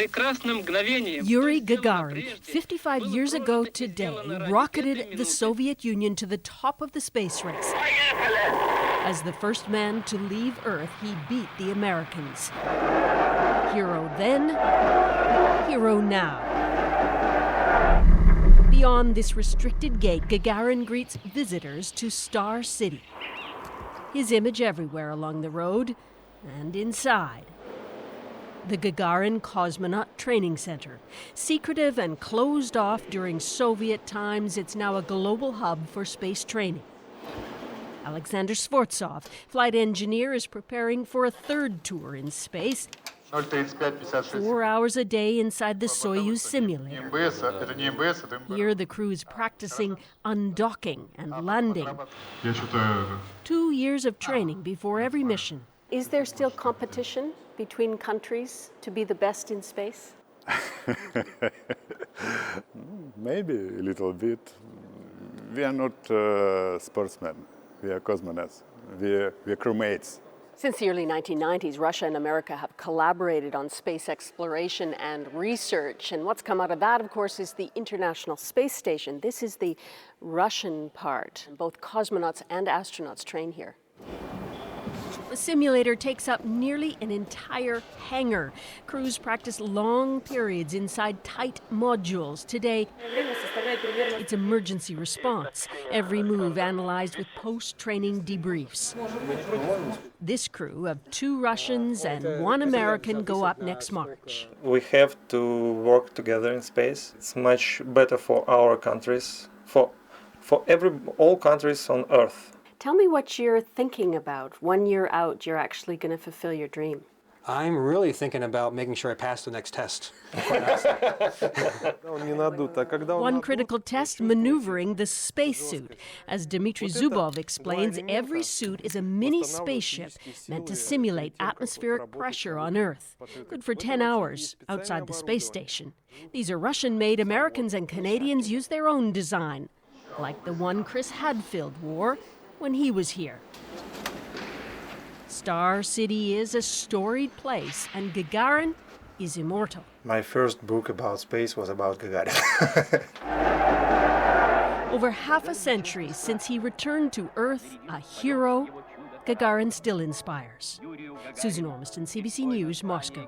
Yuri Gagarin, 55 years ago today, rocketed the Soviet Union to the top of the space race. As the first man to leave Earth, he beat the Americans. Hero then, hero now. Beyond this restricted gate, Gagarin greets visitors to Star City. His image everywhere along the road and inside. The Gagarin Cosmonaut Training Center. Secretive and closed off during Soviet times, it's now a global hub for space training. Alexander Svortsov, flight engineer, is preparing for a third tour in space. 4 hours a day inside the Soyuz simulator. Here the crew is practicing undocking and landing. 2 years of training before every mission. Is there still competition between countries to be the best in space? Maybe a little bit. We are not sportsmen. We are cosmonauts. We are crewmates. Since the early 1990s, Russia and America have collaborated on space exploration and research. And what's come out of that, of course, is the International Space Station. This is the Russian part. Both cosmonauts and astronauts train here. The simulator takes up nearly an entire hangar. Crews practice long periods inside tight modules. Today, it's emergency response. Every move analyzed with post-training debriefs. This crew of 2 Russians and 1 American go up next March. We have to work together in space. It's much better for our countries, for all countries on Earth. Tell me what you're thinking about. 1 year out, you're actually going to fulfill your dream. I'm really thinking about making sure I pass the next test. One critical test, maneuvering the spacesuit. As Dmitry Zubov explains, every suit is a mini spaceship meant to simulate atmospheric pressure on Earth. Good for 10 hours outside the space station. These are Russian-made. Americans and Canadians use their own design, like the one Chris Hadfield wore when he was here. Star City is a storied place, and Gagarin is immortal. My first book about space was about Gagarin. Over half a century since he returned to Earth, a hero, Gagarin still inspires. Susan Ormiston, CBC News, Moscow.